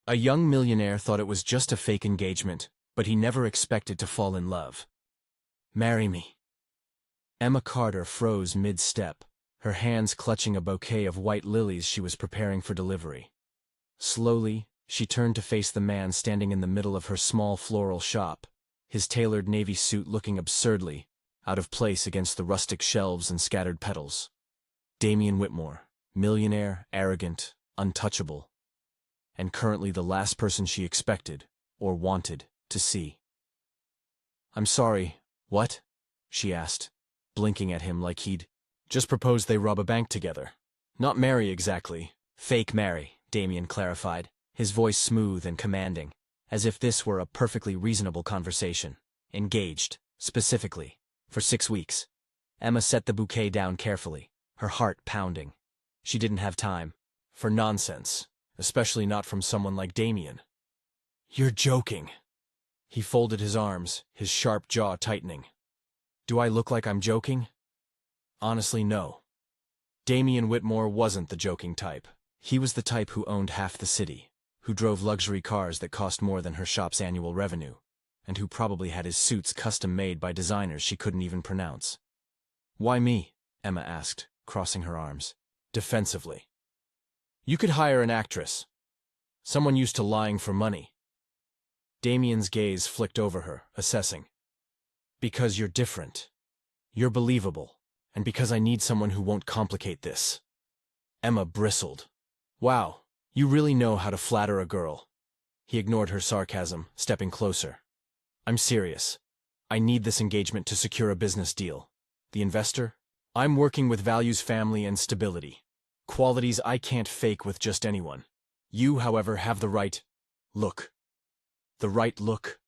A young millionaire thought it was just a fake engagement, but he never expected to fall in love. "Marry me." Emma Carter froze mid-step, her hands clutching a bouquet of white lilies she was preparing for delivery. Slowly, she turned to face the man standing in the middle of her small floral shop, his tailored navy suit looking absurdly out of place against the rustic shelves and scattered petals. Damien Whitmore, millionaire, arrogant, untouchable, and currently the last person she expected, or wanted, to see. "I'm sorry, what?" she asked, blinking at him like he'd just proposed they rob a bank together. "Not marry exactly. Fake marry," Damien clarified, his voice smooth and commanding, as if this were a perfectly reasonable conversation. "Engaged, specifically, for 6 weeks." Emma set the bouquet down carefully, her heart pounding. She didn't have time for nonsense, especially not from someone like Damien. "You're joking." He folded his arms, his sharp jaw tightening. "Do I look like I'm joking?" Honestly, no. Damien Whitmore wasn't the joking type. He was the type who owned half the city, who drove luxury cars that cost more than her shop's annual revenue, and who probably had his suits custom-made by designers she couldn't even pronounce. "Why me?" Emma asked, crossing her arms, defensively. "You could hire an actress. Someone used to lying for money." Damien's gaze flicked over her, assessing. "Because you're different. You're believable. And because I need someone who won't complicate this." Emma bristled. "Wow, you really know how to flatter a girl." He ignored her sarcasm, stepping closer. "I'm serious. I need this engagement to secure a business deal. The investor? I'm working with values, family, and stability. Qualities I can't fake with just anyone. You, however, have the right look." "The right look?"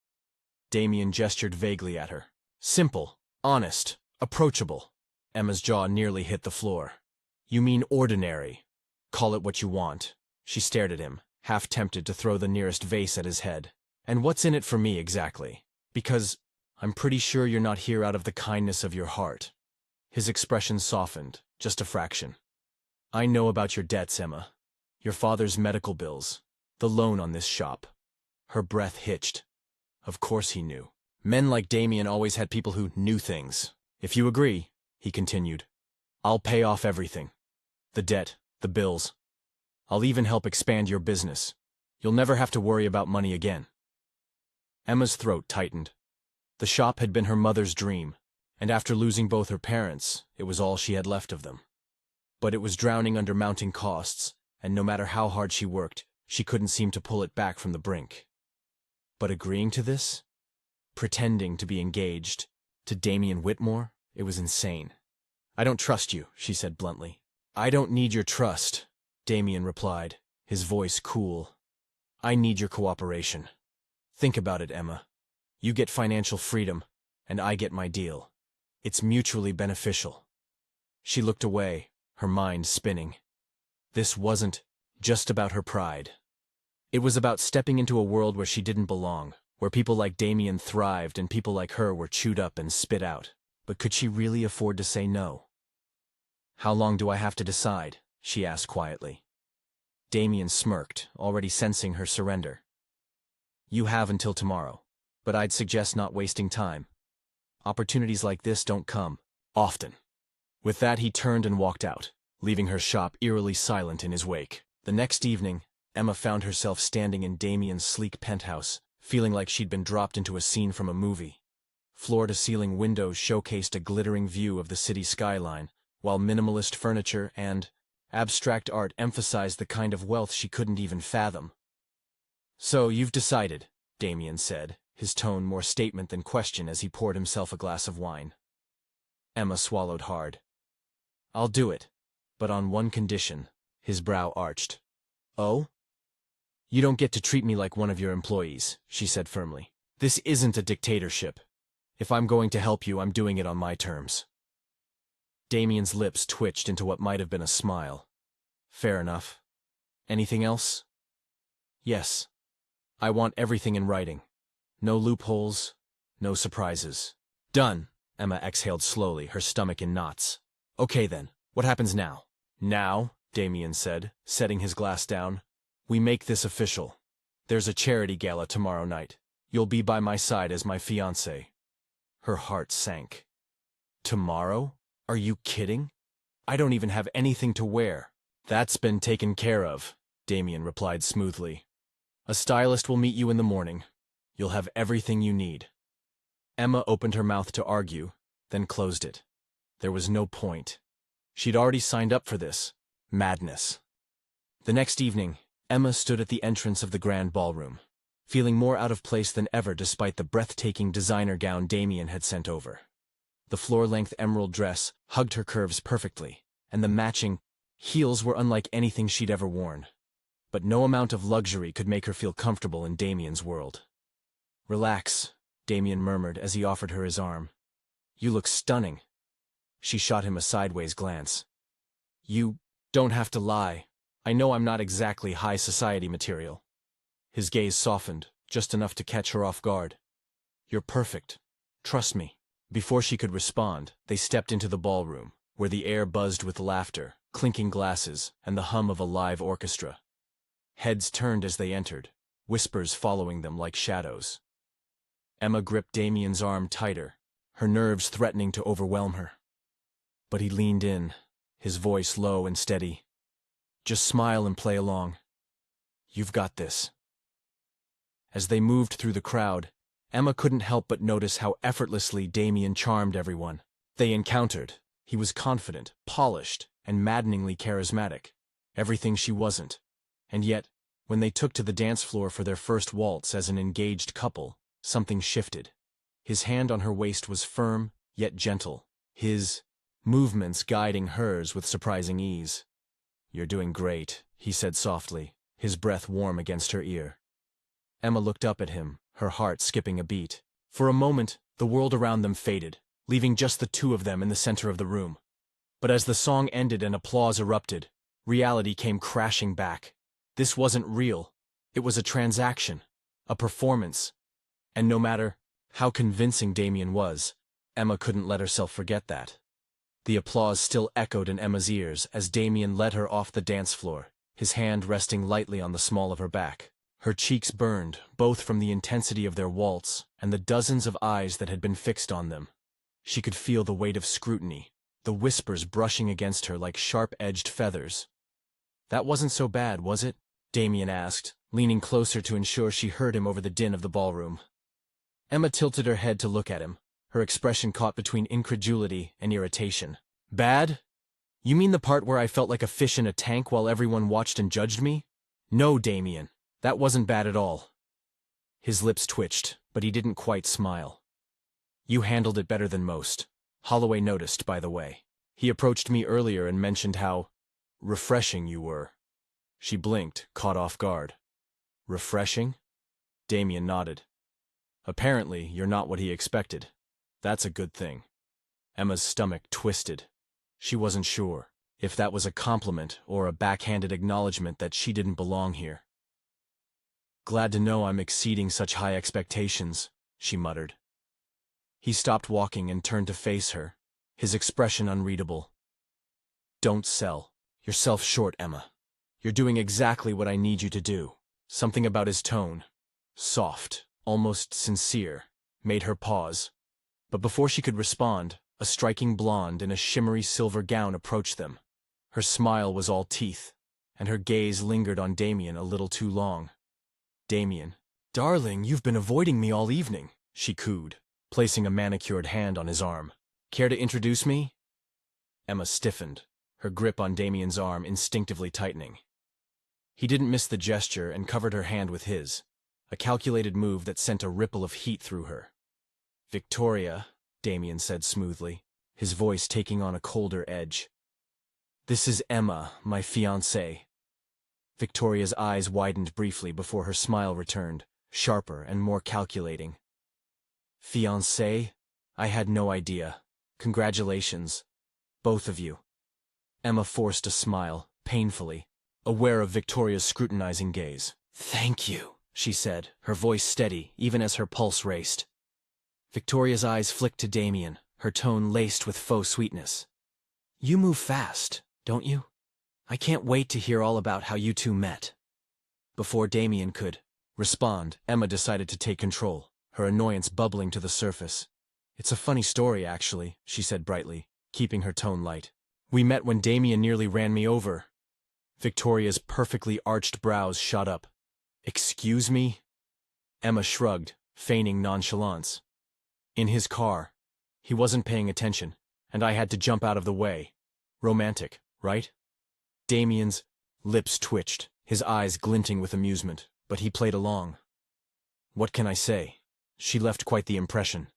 Damien gestured vaguely at her. "Simple, honest, approachable." Emma's jaw nearly hit the floor. "You mean ordinary. Call it what you want." She stared at him, half tempted to throw the nearest vase at his head. "And what's in it for me, exactly? Because I'm pretty sure you're not here out of the kindness of your heart." His expression softened, just a fraction. "I know about your debts, Emma. Your father's medical bills. The loan on this shop." Her breath hitched. Of course he knew. Men like Damien always had people who knew things. "If you agree," he continued, "I'll pay off everything. The debt, the bills. I'll even help expand your business. You'll never have to worry about money again." Emma's throat tightened. The shop had been her mother's dream, and after losing both her parents, it was all she had left of them. But it was drowning under mounting costs, and no matter how hard she worked, she couldn't seem to pull it back from the brink. But agreeing to this? Pretending to be engaged to Damien Whitmore? It was insane. "I don't trust you," she said bluntly. "I don't need your trust," Damien replied, his voice cool. "I need your cooperation. Think about it, Emma. You get financial freedom, and I get my deal. It's mutually beneficial." She looked away, her mind spinning. This wasn't just about her pride. It was about stepping into a world where she didn't belong, where people like Damien thrived and people like her were chewed up and spit out. But could she really afford to say no? "How long do I have to decide?" she asked quietly. Damien smirked, already sensing her surrender. "You have until tomorrow, but I'd suggest not wasting time. Opportunities like this don't come often." With that, he turned and walked out, leaving her shop eerily silent in his wake. The next evening, Emma found herself standing in Damien's sleek penthouse, feeling like she'd been dropped into a scene from a movie. Floor-to-ceiling windows showcased a glittering view of the city skyline, while minimalist furniture and abstract art emphasized the kind of wealth she couldn't even fathom. "So, you've decided," Damien said, his tone more statement than question as he poured himself a glass of wine. Emma swallowed hard. "I'll do it, but on one condition." His brow arched. "Oh?" "You don't get to treat me like one of your employees," she said firmly. "This isn't a dictatorship. If I'm going to help you, I'm doing it on my terms." Damien's lips twitched into what might have been a smile. "Fair enough. Anything else?" "Yes. I want everything in writing. No loopholes, no surprises." "Done." Emma exhaled slowly, her stomach in knots. "Okay then, what happens now?" "Now," Damien said, setting his glass down, "we make this official. There's a charity gala tomorrow night. You'll be by my side as my fiancé. Her heart sank. Tomorrow? Are you kidding? I don't even have anything to wear. That's been taken care of, Damien replied smoothly. A stylist will meet you in the morning. You'll have everything you need. Emma opened her mouth to argue, then closed it. There was no point. She'd already signed up for this. Madness. The next evening, Emma stood at the entrance of the grand ballroom, feeling more out of place than ever despite the breathtaking designer gown Damien had sent over. The floor-length emerald dress hugged her curves perfectly, and the matching heels were unlike anything she'd ever worn. But no amount of luxury could make her feel comfortable in Damien's world. Relax, Damien murmured as he offered her his arm. You look stunning. She shot him a sideways glance. You don't have to lie. I know I'm not exactly high society material. His gaze softened, just enough to catch her off guard. You're perfect. Trust me. Before she could respond, they stepped into the ballroom, where the air buzzed with laughter, clinking glasses, and the hum of a live orchestra. Heads turned as they entered, whispers following them like shadows. Emma gripped Damien's arm tighter, her nerves threatening to overwhelm her. But he leaned in, his voice low and steady. Just smile and play along. You've got this. As they moved through the crowd, Emma couldn't help but notice how effortlessly Damien charmed everyone they encountered. He was confident, polished, and maddeningly charismatic. Everything she wasn't. And yet, when they took to the dance floor for their first waltz as an engaged couple, something shifted. His hand on her waist was firm, yet gentle, his movements guiding hers with surprising ease. You're doing great, he said softly, his breath warm against her ear. Emma looked up at him, her heart skipping a beat. For a moment, the world around them faded, leaving just the two of them in the center of the room. But as the song ended and applause erupted, reality came crashing back. This wasn't real. It was a transaction, a performance. And no matter how convincing Damien was, Emma couldn't let herself forget that. The applause still echoed in Emma's ears as Damien led her off the dance floor, his hand resting lightly on the small of her back. Her cheeks burned, both from the intensity of their waltz and the dozens of eyes that had been fixed on them. She could feel the weight of scrutiny, the whispers brushing against her like sharp-edged feathers. That wasn't so bad, was it? Damien asked, leaning closer to ensure she heard him over the din of the ballroom. Emma tilted her head to look at him, her expression caught between incredulity and irritation. Bad? You mean the part where I felt like a fish in a tank while everyone watched and judged me? No, Damien, that wasn't bad at all. His lips twitched, but he didn't quite smile. You handled it better than most. Holloway noticed, by the way. He approached me earlier and mentioned how refreshing you were. She blinked, caught off guard. Refreshing? Damien nodded. Apparently, you're not what he expected. That's a good thing. Emma's stomach twisted. She wasn't sure if that was a compliment or a backhanded acknowledgement that she didn't belong here. Glad to know I'm exceeding such high expectations, she muttered. He stopped walking and turned to face her, his expression unreadable. Don't sell yourself short, Emma. You're doing exactly what I need you to do. Something about his tone, soft, almost sincere, made her pause. But before she could respond, a striking blonde in a shimmery silver gown approached them. Her smile was all teeth, and her gaze lingered on Damien a little too long. Damien, darling, you've been avoiding me all evening, she cooed, placing a manicured hand on his arm. Care to introduce me? Emma stiffened, her grip on Damien's arm instinctively tightening. He didn't miss the gesture and covered her hand with his, a calculated move that sent a ripple of heat through her. Victoria, Damien said smoothly, his voice taking on a colder edge. This is Emma, my fiancée. Victoria's eyes widened briefly before her smile returned, sharper and more calculating. Fiancée? I had no idea. Congratulations. Both of you. Emma forced a smile, painfully, aware of Victoria's scrutinizing gaze. Thank you, she said, her voice steady, even as her pulse raced. Victoria's eyes flicked to Damien, her tone laced with faux sweetness. You move fast, don't you? I can't wait to hear all about how you two met. Before Damien could respond, Emma decided to take control, her annoyance bubbling to the surface. "It's a funny story, actually," she said brightly, keeping her tone light. "We met when Damien nearly ran me over." Victoria's perfectly arched brows shot up. "Excuse me?" Emma shrugged, feigning nonchalance. "In his car. He wasn't paying attention, and I had to jump out of the way. Romantic, right?" Damien's lips twitched, his eyes glinting with amusement, but he played along. "What can I say? She left quite the impression."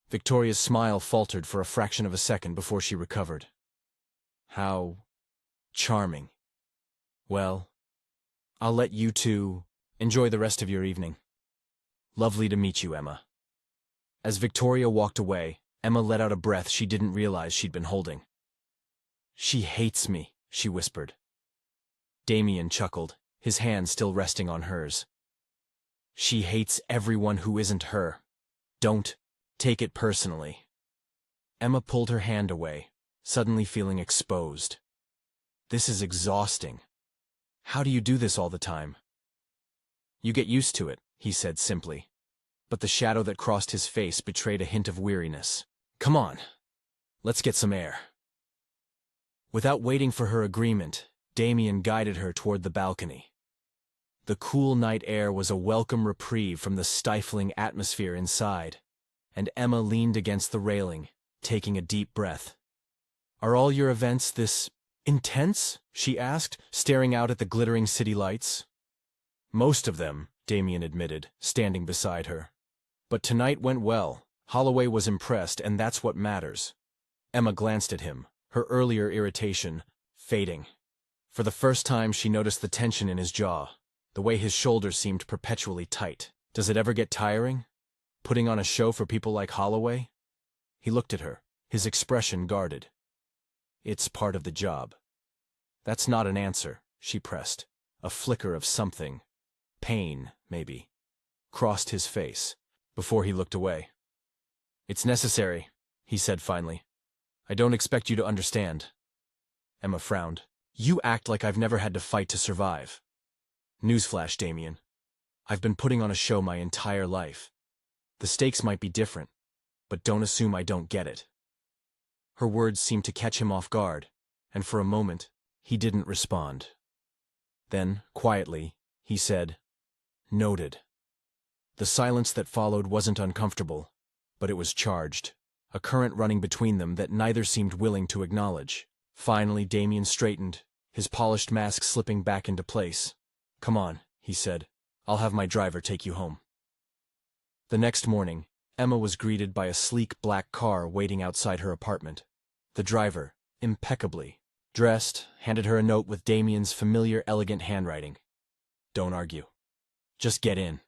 Victoria's smile faltered for a fraction of a second before she recovered. "How charming. Well, I'll let you two enjoy the rest of your evening. Lovely to meet you, Emma." As Victoria walked away, Emma let out a breath she didn't realize she'd been holding. "She hates me," she whispered. Damien chuckled, his hand still resting on hers. "She hates everyone who isn't her. Don't take it personally." Emma pulled her hand away, suddenly feeling exposed. "This is exhausting. How do you do this all the time?" "You get used to it," he said simply. But the shadow that crossed his face betrayed a hint of weariness. "Come on, let's get some air." Without waiting for her agreement, Damien guided her toward the balcony. The cool night air was a welcome reprieve from the stifling atmosphere inside, and Emma leaned against the railing, taking a deep breath. "Are all your events this intense?" she asked, staring out at the glittering city lights. "Most of them," Damien admitted, standing beside her. "But tonight went well. Holloway was impressed, and that's what matters." Emma glanced at him, her earlier irritation fading. For the first time she noticed the tension in his jaw, the way his shoulders seemed perpetually tight. "Does it ever get tiring? Putting on a show for people like Holloway?" He looked at her, his expression guarded. "It's part of the job." "That's not an answer," she pressed. A flicker of something, pain, maybe, crossed his face, before he looked away. "It's necessary," he said finally. "I don't expect you to understand." Emma frowned. "You act like I've never had to fight to survive." "Newsflash, Damien. I've been putting on a show my entire life. The stakes might be different, but don't assume I don't get it." Her words seemed to catch him off guard, and for a moment, he didn't respond. Then, quietly, he said, "Noted." The silence that followed wasn't uncomfortable, but it was charged, a current running between them that neither seemed willing to acknowledge. Finally, Damien straightened, his polished mask slipping back into place. "Come on," he said. "I'll have my driver take you home." The next morning, Emma was greeted by a sleek black car waiting outside her apartment. The driver, impeccably dressed, handed her a note with Damien's familiar, elegant handwriting. "Don't argue. Just get in."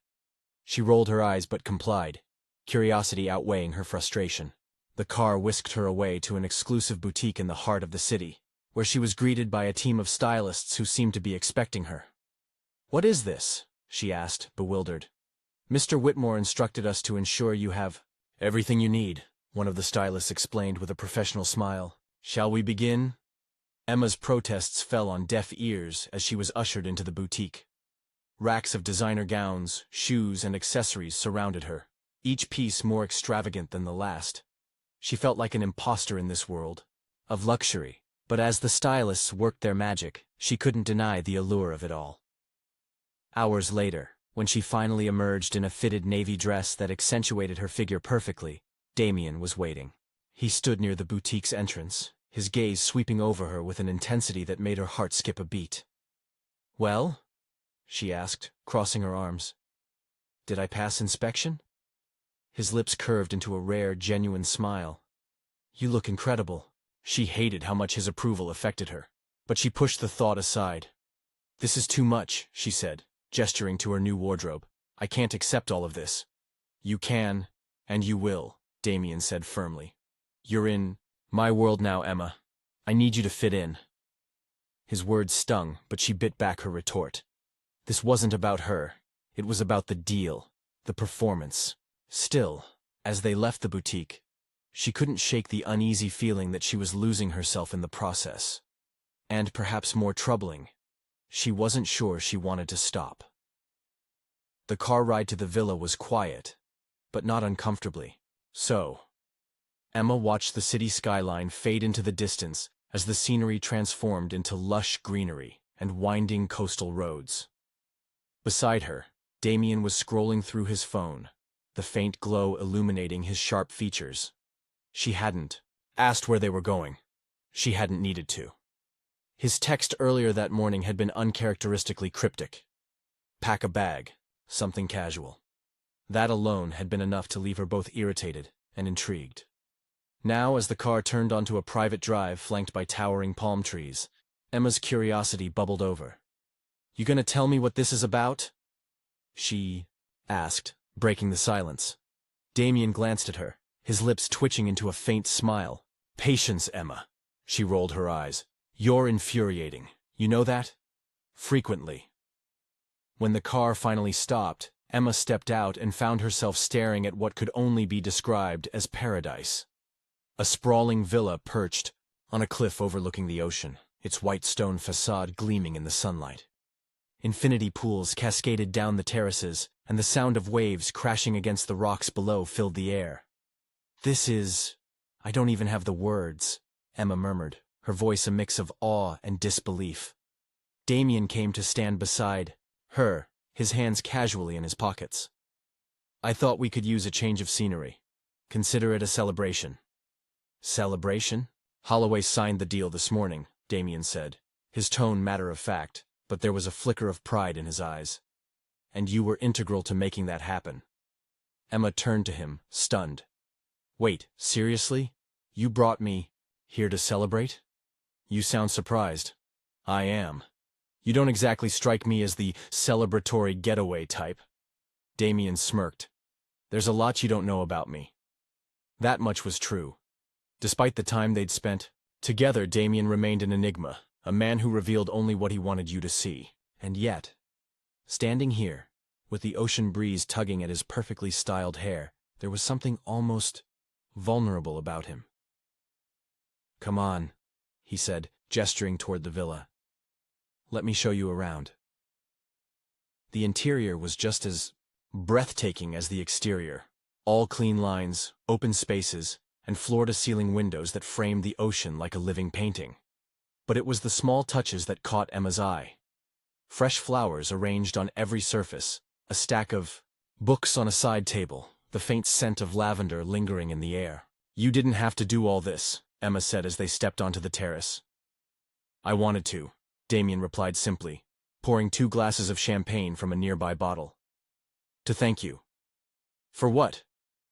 She rolled her eyes but complied, curiosity outweighing her frustration. The car whisked her away to an exclusive boutique in the heart of the city, where she was greeted by a team of stylists who seemed to be expecting her. "What is this?" she asked, bewildered. "Mr. Whitmore instructed us to ensure you have everything you need," one of the stylists explained with a professional smile. "Shall we begin?" Emma's protests fell on deaf ears as she was ushered into the boutique. Racks of designer gowns, shoes, and accessories surrounded her, each piece more extravagant than the last. She felt like an imposter in this world of luxury, but as the stylists worked their magic, she couldn't deny the allure of it all. Hours later, when she finally emerged in a fitted navy dress that accentuated her figure perfectly, Damien was waiting. He stood near the boutique's entrance, his gaze sweeping over her with an intensity that made her heart skip a beat. "Well?" she asked, crossing her arms. "Did I pass inspection?" His lips curved into a rare, genuine smile. "You look incredible." She hated how much his approval affected her, but she pushed the thought aside. "This is too much," she said, gesturing to her new wardrobe. "I can't accept all of this." "You can, and you will," Damien said firmly. "You're in my world now, Emma. I need you to fit in." His words stung, but she bit back her retort. This wasn't about her. It was about the deal, the performance. Still, as they left the boutique, she couldn't shake the uneasy feeling that she was losing herself in the process. And perhaps more troubling, she wasn't sure she wanted to stop. The car ride to the villa was quiet, but not uncomfortably so. Emma watched the city skyline fade into the distance as the scenery transformed into lush greenery and winding coastal roads. Beside her, Damien was scrolling through his phone, the faint glow illuminating his sharp features. She hadn't asked where they were going. She hadn't needed to. His text earlier that morning had been uncharacteristically cryptic. Pack a bag, something casual. That alone had been enough to leave her both irritated and intrigued. Now, as the car turned onto a private drive flanked by towering palm trees, Emma's curiosity bubbled over. "You gonna tell me what this is about?" she asked, breaking the silence. Damien glanced at her, his lips twitching into a faint smile. "Patience, Emma." She rolled her eyes. "You're infuriating. You know that?" "Frequently." When the car finally stopped, Emma stepped out and found herself staring at what could only be described as paradise. A sprawling villa perched on a cliff overlooking the ocean, its white stone facade gleaming in the sunlight. Infinity pools cascaded down the terraces, and the sound of waves crashing against the rocks below filled the air. I don't even have the words," Emma murmured, her voice a mix of awe and disbelief. Damien came to stand beside her, his hands casually in his pockets. "I thought we could use a change of scenery. Consider it a celebration." "Celebration?" "Holloway signed the deal this morning," Damien said, his tone matter-of-fact, but there was a flicker of pride in his eyes. "And you were integral to making that happen." Emma turned to him, stunned. "Wait, seriously? You brought me here to celebrate? You sound surprised." "I am. You don't exactly strike me as the celebratory getaway type." Damien smirked. "There's a lot you don't know about me." That much was true. Despite the time they'd spent together, Damien remained an enigma, a man who revealed only what he wanted you to see. And yet, standing here, with the ocean breeze tugging at his perfectly styled hair, there was something almost vulnerable about him. "Come on," he said, gesturing toward the villa. "Let me show you around." The interior was just as breathtaking as the exterior. All clean lines, open spaces, and floor-to-ceiling windows that framed the ocean like a living painting. But it was the small touches that caught Emma's eye. Fresh flowers arranged on every surface, a stack of books on a side table, the faint scent of lavender lingering in the air. "You didn't have to do all this," Emma said as they stepped onto the terrace. "I wanted to," Damien replied simply, pouring 2 glasses of champagne from a nearby bottle. "To thank you." "For what?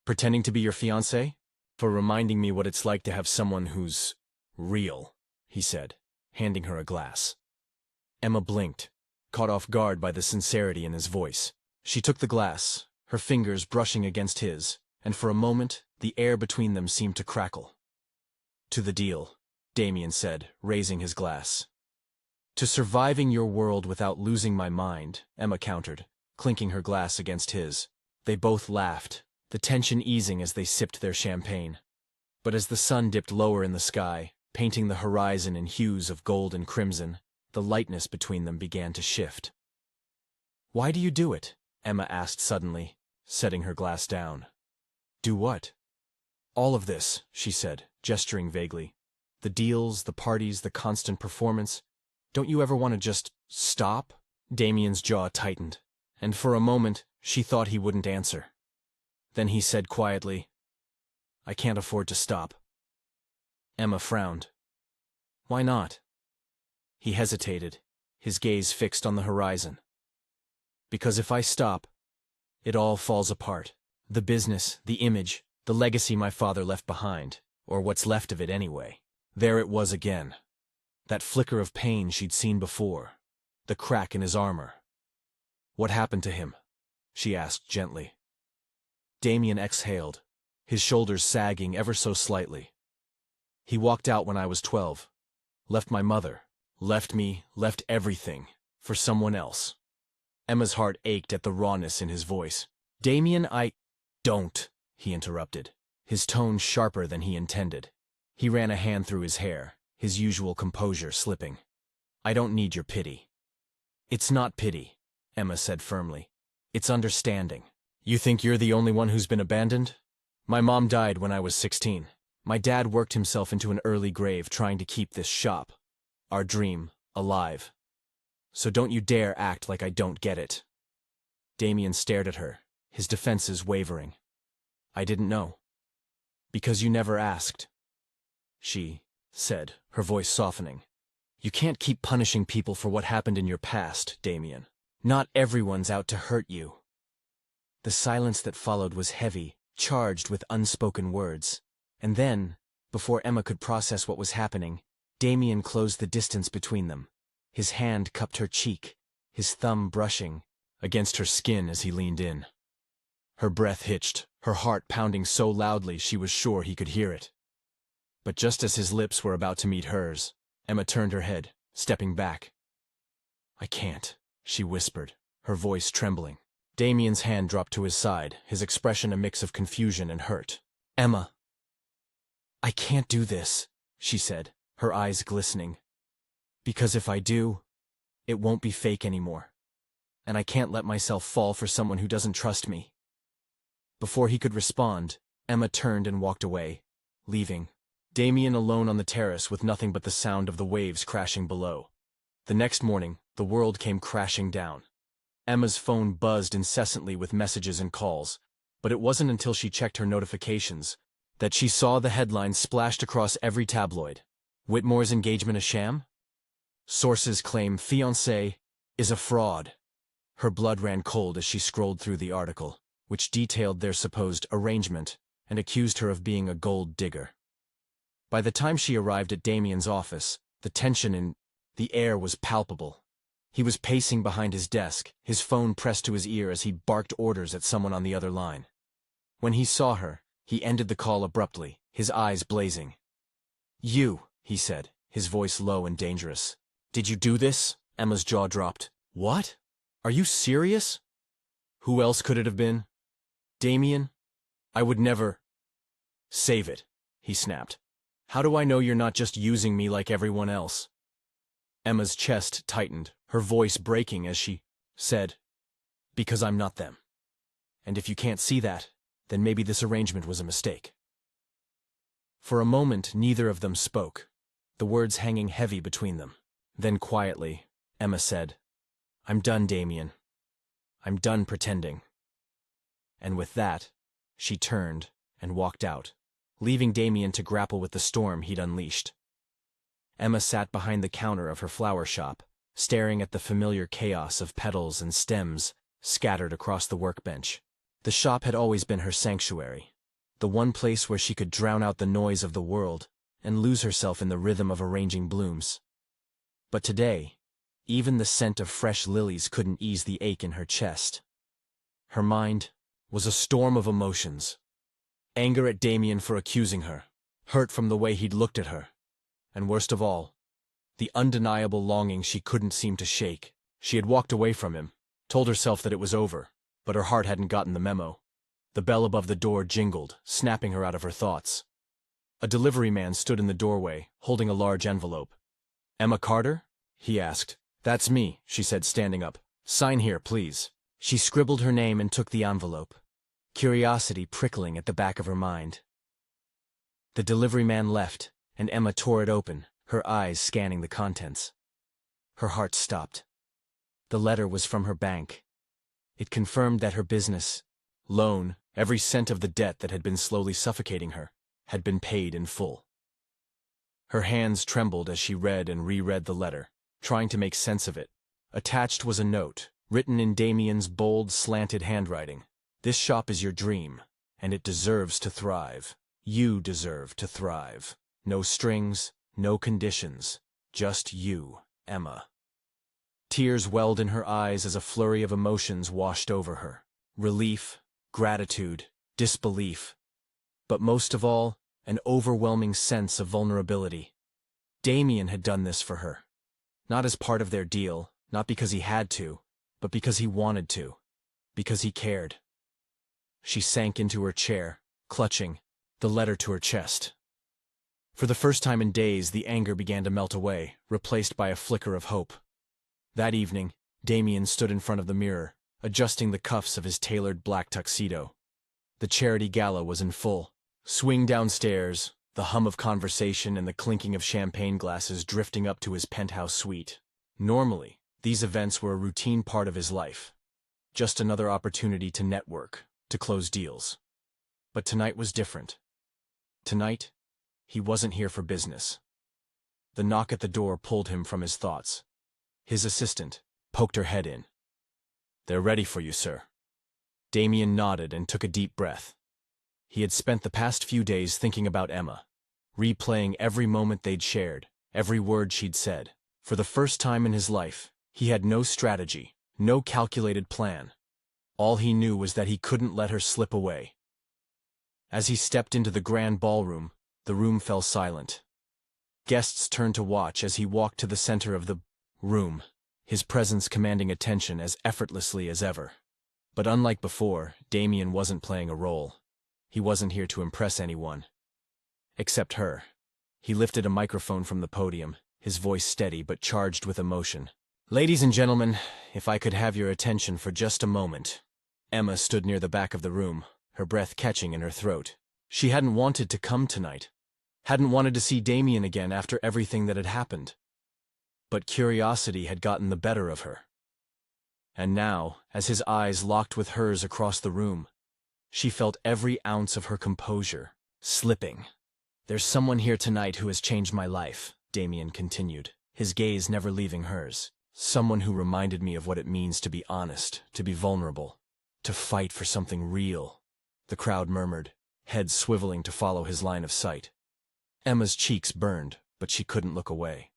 Pretending to be your fiancé?" "For reminding me what it's like to have someone who's real," he said, handing her a glass. Emma blinked, caught off guard by the sincerity in his voice. She took the glass, her fingers brushing against his, and for a moment the air between them seemed to crackle. "To the deal," Damien said, raising his glass. "To surviving your world without losing my mind," Emma countered, clinking her glass against his. They both laughed, the tension easing as they sipped their champagne. But as the sun dipped lower in the sky, painting the horizon in hues of gold and crimson, the lightness between them began to shift. "Why do you do it?" Emma asked suddenly, setting her glass down. "Do what?" "All of this," she said, gesturing vaguely. "The deals, the parties, the constant performance. Don't you ever want to just stop?" Damien's jaw tightened, and for a moment she thought he wouldn't answer. Then he said quietly, "I can't afford to stop." Emma frowned. "Why not?" He hesitated, his gaze fixed on the horizon. "Because if I stop, it all falls apart. The business, the image, the legacy my father left behind, or what's left of it anyway." There it was again. That flicker of pain she'd seen before, the crack in his armor. "What happened to him?" she asked gently. Damien exhaled, his shoulders sagging ever so slightly. "He walked out when I was 12. Left my mother. Left me, left everything, for someone else." Emma's heart ached at the rawness in his voice. "Damien, Don't," he interrupted, his tone sharper than he intended. He ran a hand through his hair, his usual composure slipping. "I don't need your pity." "It's not pity," Emma said firmly. It's understanding. You think you're the only one who's been abandoned? My mom died when I was 16. My dad worked himself into an early grave trying to keep this shop, our dream, alive. So don't you dare act like I don't get it. Damien stared at her, his defenses wavering. I didn't know. Because you never asked. She said, her voice softening. You can't keep punishing people for what happened in your past, Damien. Not everyone's out to hurt you. The silence that followed was heavy, charged with unspoken words. And then, before Emma could process what was happening, Damien closed the distance between them. His hand cupped her cheek, his thumb brushing against her skin as he leaned in. Her breath hitched, her heart pounding so loudly she was sure he could hear it. But just as his lips were about to meet hers, Emma turned her head, stepping back. I can't, she whispered, her voice trembling. Damien's hand dropped to his side, his expression a mix of confusion and hurt. Emma. I can't do this, she said, her eyes glistening. Because if I do, it won't be fake anymore. And I can't let myself fall for someone who doesn't trust me. Before he could respond, Emma turned and walked away, leaving Damien alone on the terrace with nothing but the sound of the waves crashing below. The next morning, the world came crashing down. Emma's phone buzzed incessantly with messages and calls, but it wasn't until she checked her notifications that she saw the headlines splashed across every tabloid. Whitmore's engagement a sham? Sources claim fiancé is a fraud. Her blood ran cold as she scrolled through the article, which detailed their supposed arrangement and accused her of being a gold digger. By the time she arrived at Damien's office, the tension in the air was palpable. He was pacing behind his desk, his phone pressed to his ear as he barked orders at someone on the other line. When he saw her, he ended the call abruptly, his eyes blazing. You, he said, his voice low and dangerous. Did you do this? Emma's jaw dropped. What? Are you serious? Who else could it have been? Damien? I would never. Save it, he snapped. How do I know you're not just using me like everyone else? Emma's chest tightened, her voice breaking as she said, Because I'm not them. And if you can't see that, then maybe this arrangement was a mistake. For a moment, neither of them spoke, the words hanging heavy between them. Then quietly, Emma said, I'm done, Damien. I'm done pretending. And with that, she turned and walked out, leaving Damien to grapple with the storm he'd unleashed. Emma sat behind the counter of her flower shop, staring at the familiar chaos of petals and stems scattered across the workbench. The shop had always been her sanctuary, the one place where she could drown out the noise of the world and lose herself in the rhythm of arranging blooms. But today, even the scent of fresh lilies couldn't ease the ache in her chest. Her mind was a storm of emotions. Anger at Damien for accusing her, hurt from the way he'd looked at her, and worst of all, the undeniable longing she couldn't seem to shake. She had walked away from him, told herself that it was over, but her heart hadn't gotten the memo. The bell above the door jingled, snapping her out of her thoughts. A delivery man stood in the doorway, holding a large envelope. Emma Carter? He asked. That's me, she said, standing up. Sign here, please. She scribbled her name and took the envelope, curiosity prickling at the back of her mind. The delivery man left, and Emma tore it open, her eyes scanning the contents. Her heart stopped. The letter was from her bank. It confirmed that her business, loan, every cent of the debt that had been slowly suffocating her, had been paid in full. Her hands trembled as she read and reread the letter, trying to make sense of it. Attached was a note, written in Damien's bold, slanted handwriting. This shop is your dream, and it deserves to thrive. You deserve to thrive. No strings, no conditions, just you, Emma. Tears welled in her eyes as a flurry of emotions washed over her. Relief, gratitude, disbelief. But most of all, an overwhelming sense of vulnerability. Damien had done this for her. Not as part of their deal, not because he had to, but because he wanted to, because he cared. She sank into her chair, clutching the letter to her chest. For the first time in days, the anger began to melt away, replaced by a flicker of hope. That evening, Damien stood in front of the mirror, adjusting the cuffs of his tailored black tuxedo. The charity gala was in full swing downstairs, the hum of conversation and the clinking of champagne glasses drifting up to his penthouse suite. Normally, these events were a routine part of his life. Just another opportunity to network, to close deals. But tonight was different. Tonight, he wasn't here for business. The knock at the door pulled him from his thoughts. His assistant poked her head in. "They're ready for you, sir." Damien nodded and took a deep breath. He had spent the past few days thinking about Emma, replaying every moment they'd shared, every word she'd said. For the first time in his life, he had no strategy, no calculated plan. All he knew was that he couldn't let her slip away. As he stepped into the grand ballroom, the room fell silent. Guests turned to watch as he walked to the center of the room, his presence commanding attention as effortlessly as ever. But unlike before, Damien wasn't playing a role. He wasn't here to impress anyone. Except her. He lifted a microphone from the podium, his voice steady but charged with emotion. "Ladies and gentlemen, if I could have your attention for just a moment." Emma stood near the back of the room, her breath catching in her throat. She hadn't wanted to come tonight. Hadn't wanted to see Damien again after everything that had happened. But curiosity had gotten the better of her. And now, as his eyes locked with hers across the room, she felt every ounce of her composure slipping. "There's someone here tonight who has changed my life," Damien continued, his gaze never leaving hers. "Someone who reminded me of what it means to be honest, to be vulnerable, to fight for something real." The crowd murmured, heads swiveling to follow his line of sight. Emma's cheeks burned, but she couldn't look away.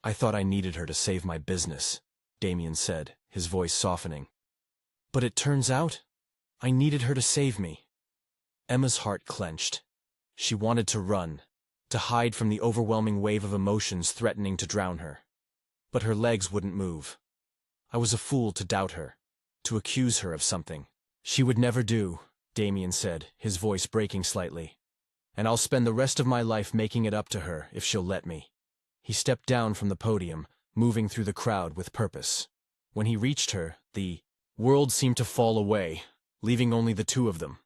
"I thought I needed her to save my business," Damien said, his voice softening. "But it turns out, I needed her to save me." Emma's heart clenched. She wanted to run, to hide from the overwhelming wave of emotions threatening to drown her. But her legs wouldn't move. I was a fool to doubt her, to accuse her of something she would never do, Damien said, his voice breaking slightly. "And I'll spend the rest of my life making it up to her if she'll let me." He stepped down from the podium, moving through the crowd with purpose. When he reached her, the world seemed to fall away, leaving only the two of them.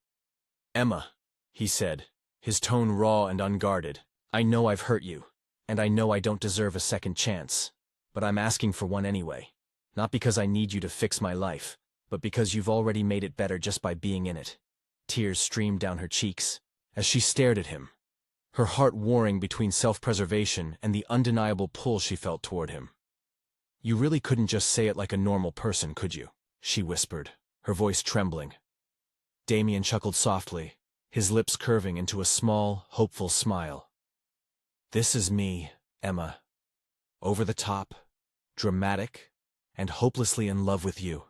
"Emma," he said, his tone raw and unguarded, "I know I've hurt you, and I know I don't deserve a second chance, but I'm asking for one anyway. Not because I need you to fix my life, but because you've already made it better just by being in it." Tears streamed down her cheeks as she stared at him, her heart warring between self-preservation and the undeniable pull she felt toward him. "You really couldn't just say it like a normal person, could you?" she whispered, her voice trembling. Damien chuckled softly, his lips curving into a small, hopeful smile. "This is me, Emma. Over the top, dramatic, and hopelessly in love with you."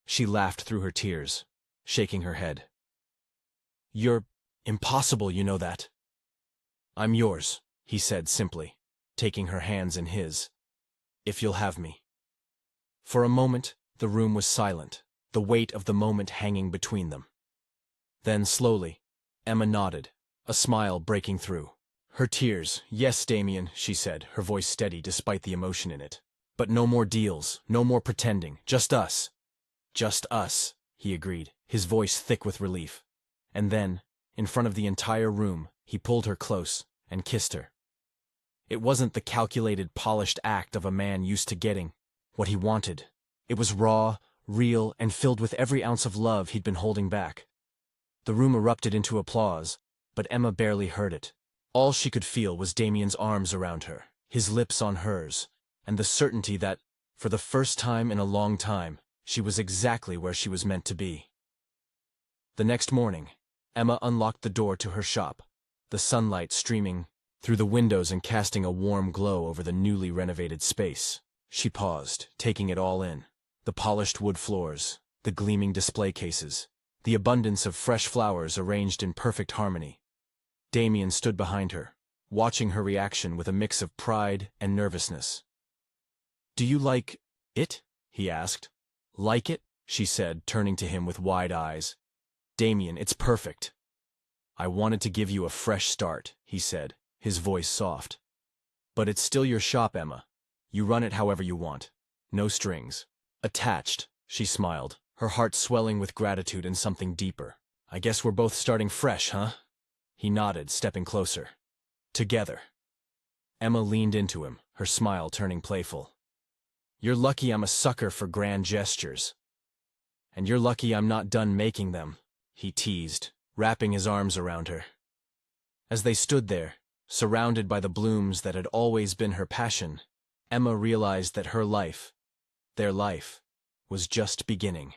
She laughed through her tears, shaking her head. "You're impossible, you know that." "I'm yours," he said simply, taking her hands in his. "If you'll have me." For a moment, the room was silent, the weight of the moment hanging between them. Then, slowly, Emma nodded, a smile breaking through. Her tears, "Yes, Damien," she said, her voice steady despite the emotion in it. "But no more deals, no more pretending, just us." "Just us," he agreed, his voice thick with relief. And then, in front of the entire room, he pulled her close and kissed her. It wasn't the calculated, polished act of a man used to getting what he wanted. It was raw, real, and filled with every ounce of love he'd been holding back. The room erupted into applause, but Emma barely heard it. All she could feel was Damien's arms around her, his lips on hers, and the certainty that, for the first time in a long time, she was exactly where she was meant to be. The next morning, Emma unlocked the door to her shop, the sunlight streaming through the windows and casting a warm glow over the newly renovated space. She paused, taking it all in. The polished wood floors, the gleaming display cases, the abundance of fresh flowers arranged in perfect harmony. Damien stood behind her, watching her reaction with a mix of pride and nervousness. "Do you like it?" he asked. "Like it?" she said, turning to him with wide eyes. "Damien, it's perfect." "I wanted to give you a fresh start," he said, his voice soft. "But it's still your shop, Emma. You run it however you want. No strings attached." She smiled, her heart swelling with gratitude and something deeper. I guess we're both starting fresh, huh? He nodded, stepping closer. Together. Emma leaned into him, her smile turning playful. You're lucky I'm a sucker for grand gestures. And you're lucky I'm not done making them, he teased, wrapping his arms around her. As they stood there, surrounded by the blooms that had always been her passion, Emma realized that her life, their life, was just beginning.